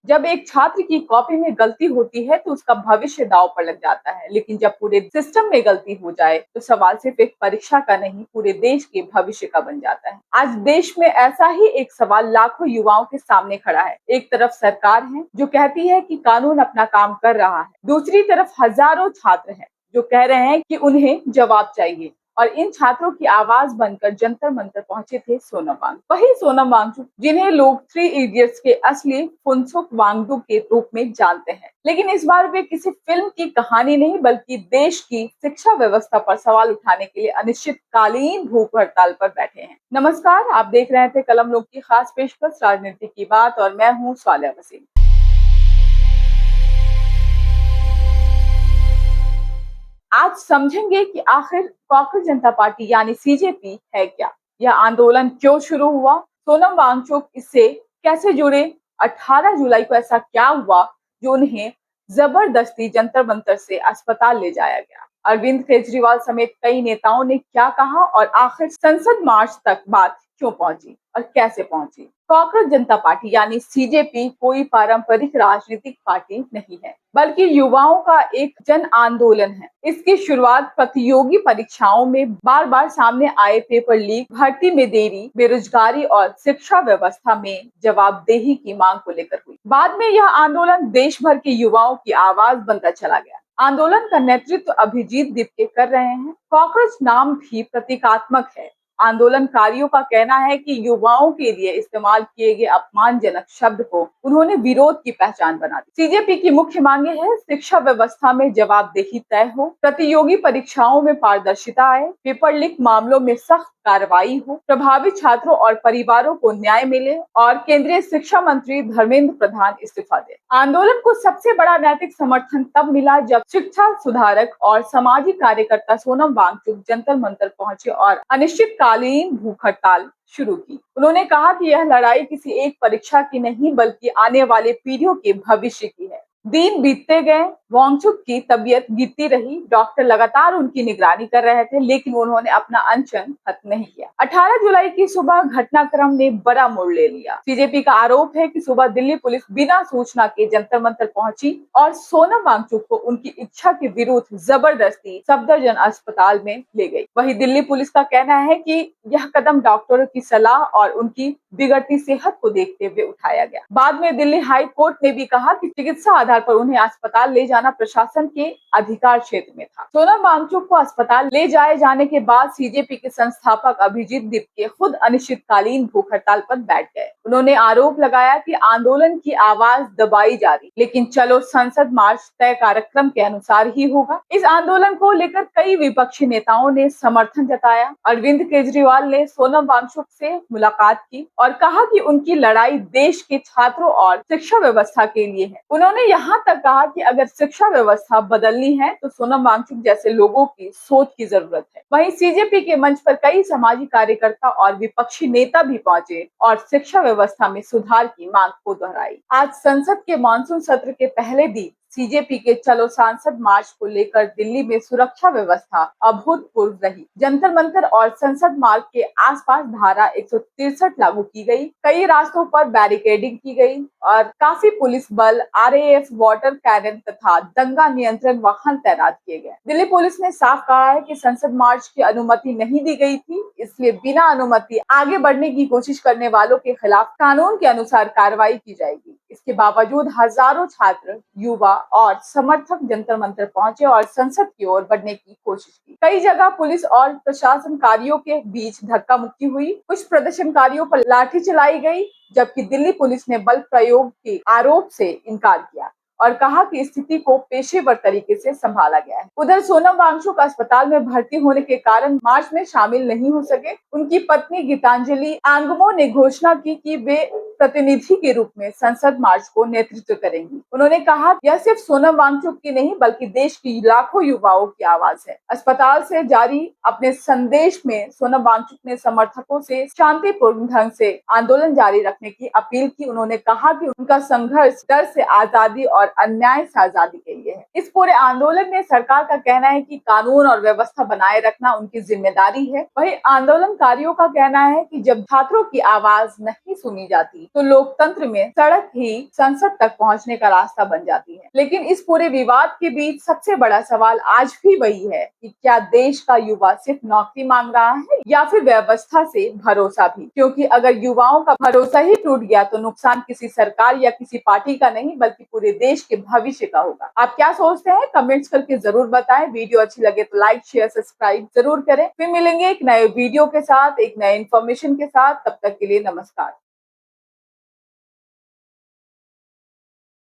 जब एक छात्र की कॉपी में गलती होती है तो उसका भविष्य दांव पर लग जाता है, लेकिन जब पूरे सिस्टम में गलती हो जाए तो सवाल सिर्फ एक परीक्षा का नहीं, पूरे देश के भविष्य का बन जाता है। आज देश में ऐसा ही एक सवाल लाखों युवाओं के सामने खड़ा है। एक तरफ सरकार है जो कहती है कि कानून अपना काम कर रहा है, दूसरी तरफ हजारों छात्र हैं जो कह रहे हैं कि उन्हें जवाब चाहिए। और इन छात्रों की आवाज बनकर जंतर मंतर पहुंचे थे सोनम वांगचुक। वही सोनम वांगचुक जिन्हें लोग थ्री इडियट्स के असली फुनसुक वांगडू के रूप में जानते हैं, लेकिन इस बार वे किसी फिल्म की कहानी नहीं बल्कि देश की शिक्षा व्यवस्था पर सवाल उठाने के लिए अनिश्चितकालीन भूख हड़ताल पर बैठे हैं। नमस्कार, आप देख रहे थे कलम लोग की खास पेशकश राजनीति की बात और मैं हूँ स्वालिया वसीम। आज समझेंगे कि आखिर कॉकरोच जनता पार्टी यानी सीजेपी है क्या, यह आंदोलन क्यों शुरू हुआ, सोनम वांगचुक इससे कैसे जुड़े, 18 जुलाई को ऐसा क्या हुआ जो उन्हें जबरदस्ती जंतर मंतर से अस्पताल ले जाया गया, अरविंद केजरीवाल समेत कई नेताओं ने क्या कहा और आखिर संसद मार्च तक बात क्यों पहुंची और कैसे पहुंची। कॉकरोच जनता पार्टी यानी सीजेपी कोई पारंपरिक राजनीतिक पार्टी नहीं है, बल्कि युवाओं का एक जन आंदोलन है। इसकी शुरुआत प्रतियोगी परीक्षाओं में बार बार सामने आए पेपर लीक, भर्ती में देरी, बेरोजगारी और शिक्षा व्यवस्था में जवाबदेही की मांग को लेकर हुई। बाद में यह आंदोलन देश भर के युवाओं की आवाज बनता चला गया। आंदोलन का नेतृत्व अभिजीत दीपके कर रहे हैं। कॉकरोच नाम भी प्रतीकात्मक है। आंदोलनकारियों का कहना है कि युवाओं के लिए इस्तेमाल किए गए अपमानजनक शब्द को उन्होंने विरोध की पहचान बना दी। सीजेपी की मुख्य मांगे हैं शिक्षा व्यवस्था में जवाबदेही तय हो, प्रतियोगी परीक्षाओं में पारदर्शिता आए, पेपर लीक मामलों में सख्त कार्रवाई हो, प्रभावित छात्रों और परिवारों को न्याय मिले और केंद्रीय शिक्षा मंत्री धर्मेंद्र प्रधान इस्तीफा दे। आंदोलन को सबसे बड़ा नैतिक समर्थन तब मिला जब शिक्षा सुधारक और सामाजिक कार्यकर्ता सोनम वांगचुक जंतर मंतर पहुंचे और अनिश्चितकालीन भूख हड़ताल शुरू की। उन्होंने कहा कि यह लड़ाई किसी एक परीक्षा की नहीं बल्कि आने वाले पीढ़ियों के भविष्य की है। दिन बीतते गए, वांगचुक की तबीयत गिरती रही, डॉक्टर लगातार उनकी निगरानी कर रहे थे, लेकिन उन्होंने अपना अनशन खत्म नहीं किया। 18 जुलाई की सुबह घटनाक्रम ने बड़ा मोड़ ले लिया। सीजेपी का आरोप है कि सुबह दिल्ली पुलिस बिना सूचना के जंतर मंतर पहुंची और सोनम वांगचुक को उनकी इच्छा के विरुद्ध जबरदस्ती सफदरजंग अस्पताल में ले गई। वहीं दिल्ली पुलिस का कहना है कि यह कदम डॉक्टरों की सलाह और उनकी बिगड़ती सेहत को देखते हुए उठाया गया। बाद में दिल्ली हाई कोर्ट ने भी कहा कि चिकित्सा आधार पर उन्हें अस्पताल ले जाना प्रशासन के अधिकार क्षेत्र में था। सोनम वांगचुक को अस्पताल ले जाए जाने के बाद सीजेपी के संस्थापक अभिजीत दीपके खुद अनिश्चितकालीन भूख हड़ताल पर बैठ गए। उन्होंने आरोप लगाया कि आंदोलन की आवाज दबाई जा रही, लेकिन चलो संसद मार्च तय कार्यक्रम के अनुसार ही होगा। इस आंदोलन को लेकर कई विपक्षी नेताओं ने समर्थन जताया। अरविंद केजरीवाल ने सोनम वांगचुक से मुलाकात की और कहा कि उनकी लड़ाई देश के छात्रों और शिक्षा व्यवस्था के लिए है। उन्होंने यहाँ तक कहा कि अगर शिक्षा व्यवस्था बदलनी है तो सोनम वांगचुक जैसे लोगों की सोच की जरूरत है। वहीं सीजेपी के मंच पर कई सामाजिक कार्यकर्ता और विपक्षी नेता भी पहुंचे और शिक्षा व्यवस्था में सुधार की मांग को दोहराई। आज संसद के मानसून सत्र के पहले दिन सीजेपी के चलो सांसद मार्च को लेकर दिल्ली में सुरक्षा व्यवस्था अभूतपूर्व रही। जंतर मंतर और संसद मार्ग के आसपास धारा 163 लागू की गई, कई रास्तों पर बैरिकेडिंग की गई और काफी पुलिस बल, आरएएफ, वाटर कैनन तथा दंगा नियंत्रण वाहन तैनात किए गए। दिल्ली पुलिस ने साफ कहा है कि संसद मार्च की अनुमति नहीं दी गई थी, इसलिए बिना अनुमति आगे बढ़ने की कोशिश करने वालों के खिलाफ कानून के अनुसार कार्रवाई की जाएगी। इसके बावजूद हजारों छात्र, युवा और समर्थक जंतर मंतर पहुंचे और संसद की ओर बढ़ने की कोशिश की। कई जगह पुलिस और प्रशासनकारियों के बीच धक्का मुक्की हुई, कुछ प्रदर्शनकारियों पर लाठी चलाई गई, जबकि दिल्ली पुलिस ने बल प्रयोग के आरोप से इनकार किया और कहा कि स्थिति को पेशेवर तरीके से संभाला गया है। उधर सोनम वांगचुक अस्पताल में भर्ती होने के कारण मार्च में शामिल नहीं हो सके। उनकी पत्नी गीतांजलि आंगमो ने घोषणा की कि वे प्रतिनिधि के रूप में संसद मार्च को नेतृत्व करेंगी। उन्होंने कहा यह सिर्फ सोनम वांगचुक की नहीं बल्कि देश की लाखों युवाओं की आवाज है। अस्पताल से जारी अपने संदेश में सोनम वांगचुक ने समर्थकों से शांतिपूर्ण ढंग से आंदोलन जारी रखने की अपील की। उन्होंने कहा कि उनका संघर्ष डर से आजादी और अन्याय से आजादी के लिए है। इस पूरे आंदोलन में सरकार का कहना है कि कानून और व्यवस्था बनाए रखना उनकी जिम्मेदारी है। वहीं आंदोलनकारियों का कहना है कि जब छात्रों की आवाज नहीं सुनी जाती तो लोकतंत्र में सड़क ही संसद तक पहुंचने का रास्ता बन जाती है। लेकिन इस पूरे विवाद के बीच सबसे बड़ा सवाल आज भी वही है कि क्या देश का युवा सिर्फ नौकरी मांग रहा है या फिर व्यवस्था से भरोसा भी? क्योंकि अगर युवाओं का भरोसा ही टूट गया तो नुकसान किसी सरकार या किसी पार्टी का नहीं बल्कि पूरे देश के भविष्य का होगा। आप क्या सोचते हैं? कमेंट्स करके जरूर बताएं। वीडियो अच्छी लगे तो लाइक शेयर सब्सक्राइब जरूर करें। फिर मिलेंगे एक नए वीडियो के साथ, एक नए इन्फॉर्मेशन के साथ। तब तक के लिए नमस्कार।